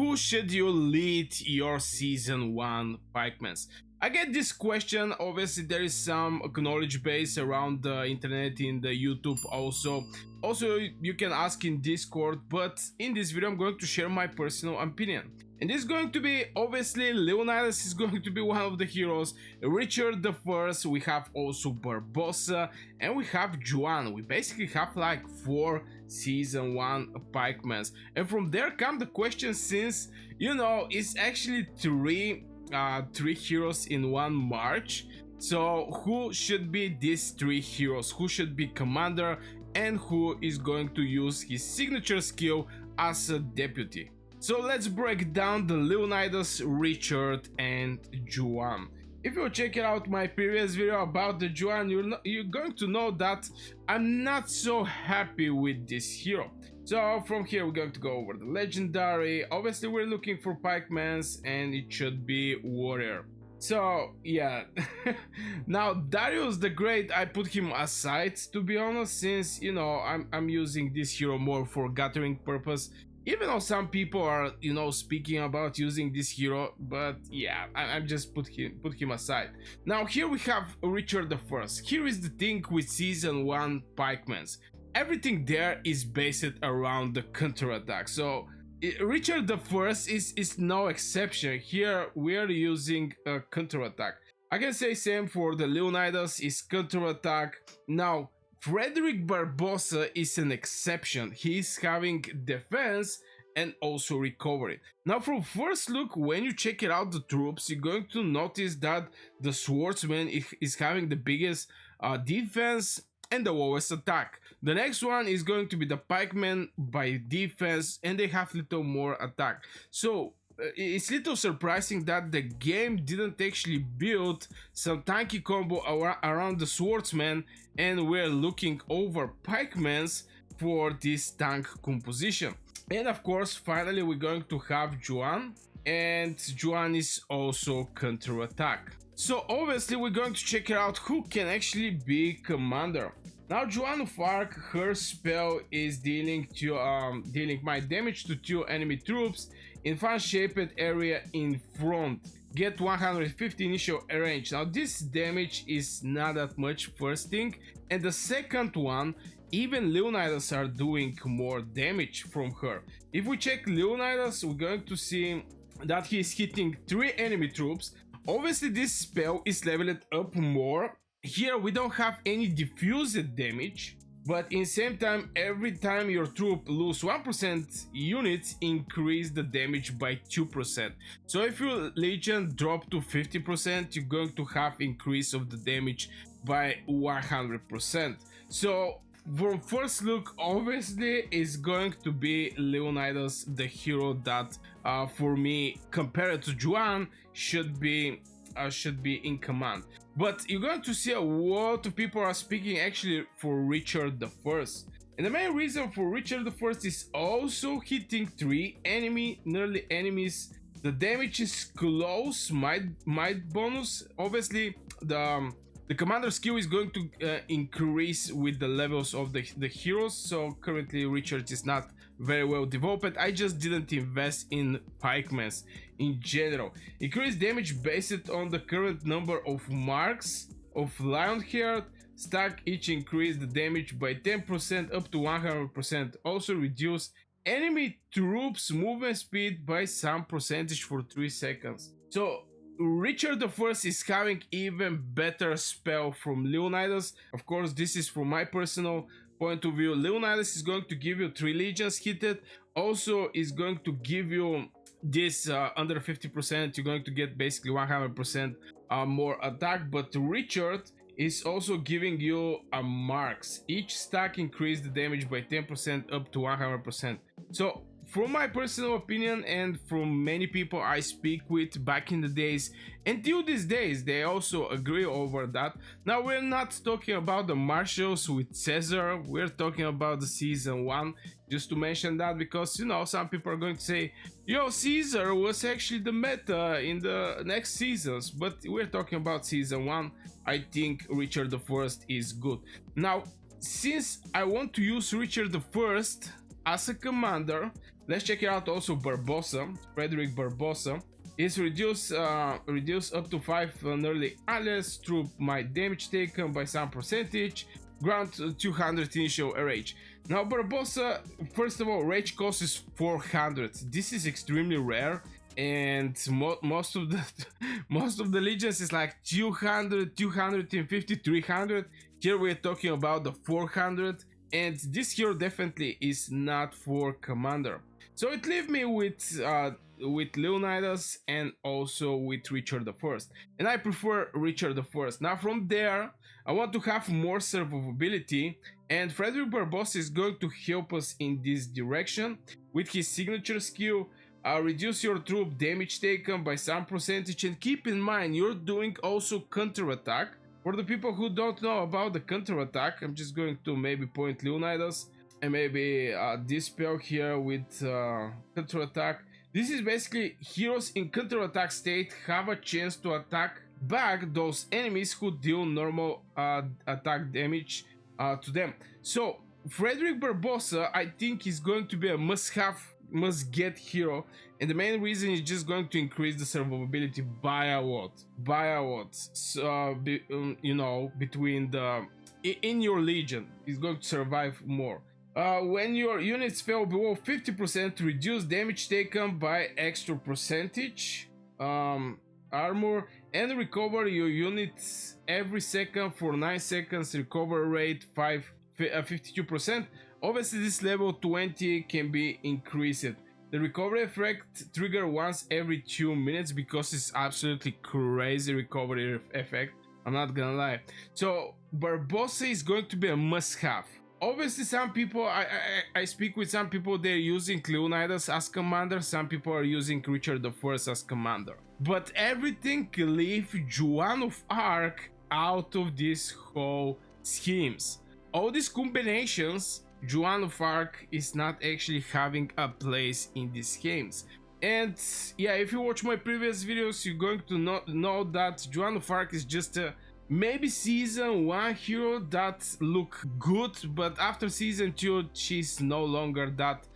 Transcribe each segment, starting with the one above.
who should you lead your season 1 Pikemans? I get this question. Obviously there is some knowledge base around the internet, in the YouTube also you can ask in Discord, but in this video I'm going to share my personal opinion. And this is going to be, obviously, Leonidas is going to be one of the heroes, Richard the First, we have also Barbosa, and we have Joan. We basically have like 4 season 1 Pikemans. And from there come the question, since, you know, it's actually 3 heroes in one march. So who should be these 3 heroes? Who should be commander? And who is going to use his signature skill as a deputy? So let's break down the Leonidas, Richard, and Joan. If you check out my previous video about the Joan, you're going to know that I'm not so happy with this hero. So from here we're going to go over the legendary. Obviously we're looking for Pikemans, and it should be warrior. So yeah, now Darius the Great, I put him aside, to be honest, since, you know, I'm using this hero more for gathering purpose. Even though some people are, you know, speaking about using this hero, but yeah, I'm just put him aside. Now here we have Richard the First. Here is the thing with season 1 Pikemans. Everything there is based around the counterattack. So Richard the First is no exception. Here we are using a counterattack. I can say same for the Leonidas, is counterattack. Now Frederick Barbossa is an exception. He's having defense and also recovery. Now from first look, when you check it out the troops, you're going to notice that the swordsman is having the biggest defense and the lowest attack. The next one is going to be the pikeman by defense, and they have little more attack. So it's little surprising that the game didn't actually build some tanky combo around the swordsman, and we're looking over pikemans for this tank composition. And of course, finally we're going to have Joan, and Joan is also counterattack. So obviously we're going to check out who can actually be commander. Now Joan of Arc, her spell is dealing my damage to 2 enemy troops in fan-shaped area in front. Get 150 initial range. Now this damage is not that much, first thing, and the second one, even Leonidas are doing more damage from her. If we check Leonidas, we're going to see that he's hitting 3 enemy troops. Obviously this spell is leveled up more. Here we don't have any diffused damage, but in same time, every time your troop lose 1% units, increase the damage by 2%. So if your legion drop to 50%, you're going to have increase of the damage by 100%. So from first look, obviously is going to be Leonidas, the hero that for me, compared to Joan, should be in command. But you're going to see a lot of people are speaking actually for Richard the First. And the main reason for Richard the First is also hitting 3 nearly enemies. The damage is close, might bonus. Obviously the commander skill is going to increase with the levels of the heroes. So currently Richard is not very well developed. I just didn't invest in pikemans in general. Increase damage based on the current number of marks of lion hair. Stack each increase the damage by 10% up to 100%. Also reduce enemy troops movement speed by some percentage for 3 seconds. So Richard the First is having even better spell from Leonidas. Of course, this is from my personal point of view. Leonidas is going to give you 3 legions hitted. Also is going to give you this under 50%. You're going to get basically 100% more attack. But Richard is also giving you a marks. Each stack increase the damage by 10% up to 100%. So from my personal opinion, and from many people I speak with back in the days, until these days, they also agree over that. Now we're not talking about the marshals with Caesar, we're talking about the season 1, just to mention that, because, you know, some people are going to say, yo, Caesar was actually the meta in the next seasons, but we're talking about season 1. I think Richard the First is good. Now, since I want to use Richard the First, as a commander. Let's check it out. Also, Barbosa, Frederick Barbossa, is reduced up to 5 nearly allies troop might damage taken by some percentage, grant 200 initial rage. Now Barbosa, first of all, rage cost is 400. This is extremely rare, and most of the most of the legions is like 200, 250, 300. Here we're talking about the 400, and this hero definitely is not for commander. So it leaves me with Leonidas and also with Richard I, and I prefer Richard I. Now from there, I want to have more survivability, and Frederick Barbossa is going to help us in this direction with his signature skill. Reduce your troop damage taken by some percentage, and keep in mind you're doing also counterattack. For the people who don't know about the counterattack, I'm just going to maybe point Leonidas and maybe this spell here with counterattack. This is basically heroes in counterattack state have a chance to attack back those enemies who deal normal attack damage to them. So Frederick Barbossa, I think, is going to be a must-have, must-get hero, and the main reason is just going to increase the survivability by a lot, So, you know, between the in your legion, is going to survive more. When your units fell below 50%, reduce damage taken by extra percentage, armor, and recover your units every second for 9 seconds. Recover rate 52%. Obviously, this level 20 can be increased. The recovery effect trigger once every 2 minutes because it's absolutely crazy recovery effect. I'm not gonna lie. So Barbossa is going to be a must-have. Obviously, some people, I speak with some people, they're using Leonidas as commander, some people are using Richard I as commander. But everything leave Joan of Arc out of these whole schemes. All these combinations, Joan of Arc is not actually having a place in these games. And yeah, if you watch my previous videos, you're going to know that Joan of Arc is just a maybe season 1 hero that look good, but after season 2 she's no longer that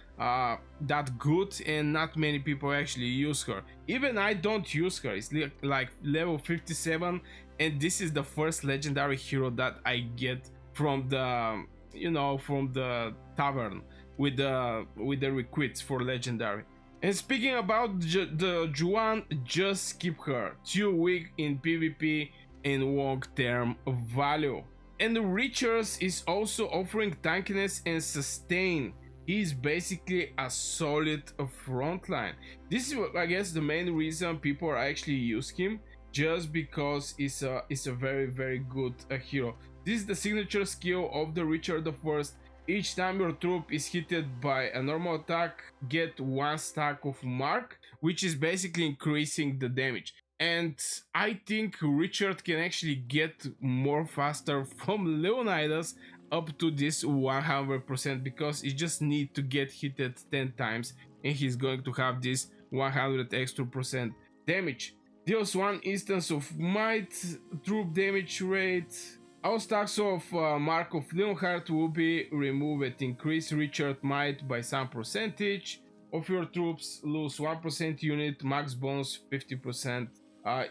good, and not many people actually use her. Even I don't use her. It's like level 57, and this is the first legendary hero that I get from the, you know, from the tavern with the recruits for legendary. And speaking about the Joan, just skip her. Too weak in PvP and long-term value. And Richards is also offering tankiness and sustain. He's basically a solid frontline. This is, I guess, the main reason people are actually use him, just because it's a very good hero. This is the signature skill of the Richard I. Each time your troop is hit by a normal attack, get 1 stack of mark, which is basically increasing the damage. And I think Richard can actually get more faster from Leonidas up to this 100%, because he just need to get hit 10 times and he's going to have this 100 extra % damage. Deals 1 instance of might, troop damage rate. All stacks of Mark of Leonhardt will be removed. Increase Richard might by some percentage of your troops. Lose 1% unit. Max bonus 50%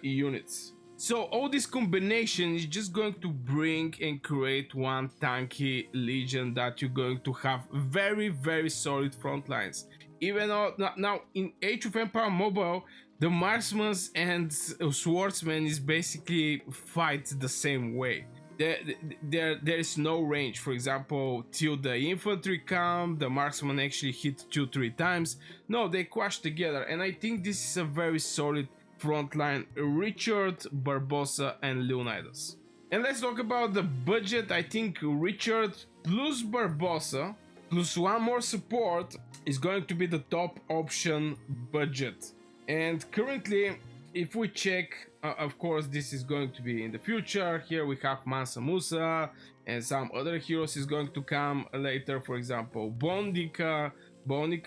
units. So all this combination is just going to bring and create one tanky legion that you're going to have very solid front lines. Even though now in Age of Empire Mobile, the marksmen and swordsmen is basically fight the same way. There is no range. For example, till the infantry come, the marksman actually hit 2-3 times. No, they clash together, and I think this is a very solid frontline. Richard, Barbosa, and Leonidas. And let's talk about the budget. I think Richard plus Barbosa plus one more support is going to be the top option budget. And currently, if we check, of course this is going to be in the future. Here we have Mansa Musa, and some other heroes is going to come later. For example, Bondika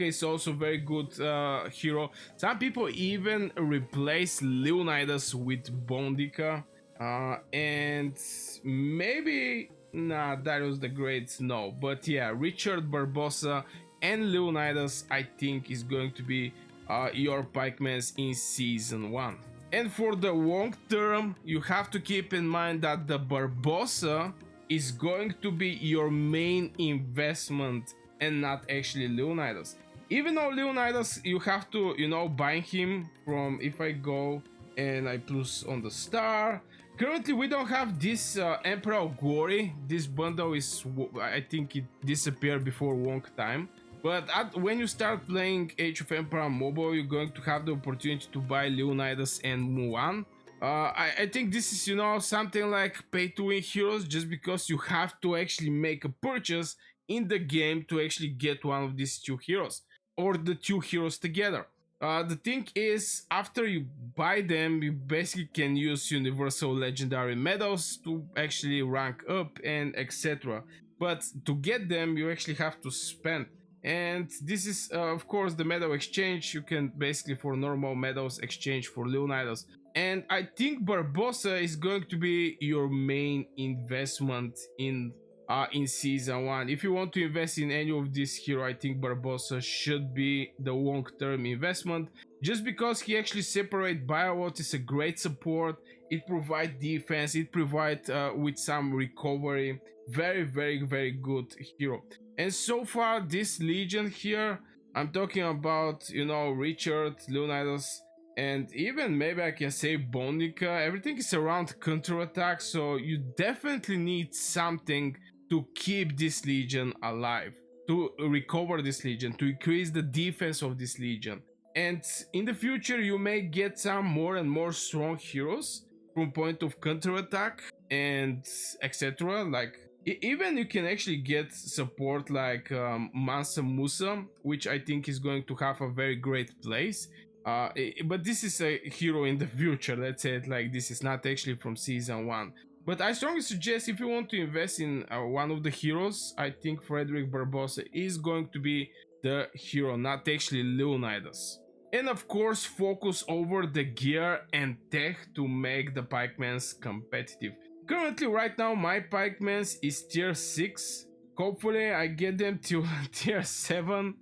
is also very good hero. Some people even replace Leonidas with Bondika, and maybe Darius the Great, no, but yeah, Richard, Barbosa, and Leonidas, I think, is going to be your Pikemans in season 1. And for the long term, you have to keep in mind that the Barbosa is going to be your main investment and not actually Leonidas. Even though Leonidas, you have to, buy him from, if I go and I plus on the star. Currently, we don't have this Emperor of Glory. This bundle is, I think it disappeared before a long time. But when you start playing Age of Empire Mobile, you're going to have the opportunity to buy Leonidas and Mulan. I think this is, something like pay to win heroes, just because you have to actually make a purchase in the game to actually get one of these two heroes, or the two heroes together. The thing is, after you buy them, you basically can use universal legendary medals to actually rank up and etc. But to get them, you actually have to spend. And this is, of course, the medal exchange. You can basically, for normal medals, exchange for Leonidas. And I think Barbosa is going to be your main investment in season 1. If you want to invest in any of this hero, I think Barbosa should be the long-term investment, just because he actually separates by a lot. It's a great support, it provides defense, it provides with some recovery. Very, very, very good hero. And so far, this legion here, I'm talking about, Richard, Leonidas, and even maybe I can say Bonica. Everything is around counterattack, so you definitely need something to keep this legion alive, to recover this legion, to increase the defense of this legion. And in the future, you may get some more and more strong heroes from point of counterattack and etc. Like even you can actually get support like Mansa Musa, which I think is going to have a very great place. But this is a hero in the future, let's say it like this. Is not actually from season 1. But I strongly suggest, if you want to invest in one of the heroes, I think Frederick Barbossa is going to be the hero, not actually Leonidas. And of course, focus over the gear and tech to make the Pikemans competitive. Currently, right now, my Pikemans is tier 6. Hopefully, I get them to tier 7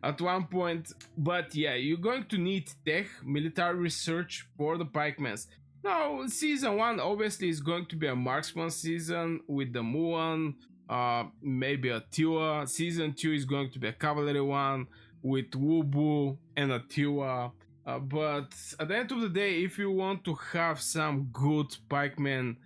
at one point. But yeah, you're going to need tech, military research for the Pikemans. Now, season 1 obviously is going to be a marksman season with the Mulan, maybe a Tiwa. Season 2 is going to be a cavalry one with Wubu and a Tiwa. But at the end of the day, if you want to have some good Pikeman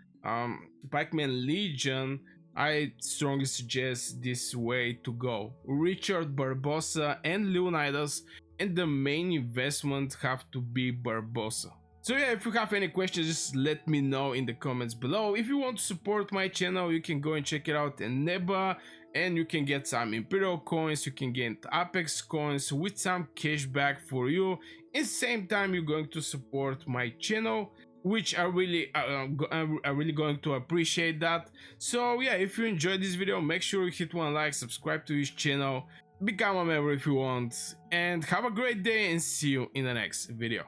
Legion, I strongly suggest this way to go. Richard, Barbosa and Leonidas, and the main investment have to be Barbosa. So yeah, if you have any questions, just let me know in the comments below. If you want to support my channel, you can go and check it out in Neba, and you can get some Imperial coins, you can get Apex coins with some cashback for you. At the same time, you're going to support my channel, which I'm really going to appreciate that. So yeah, if you enjoyed this video, make sure you hit one like, subscribe to this channel, become a member if you want, and have a great day, and see you in the next video.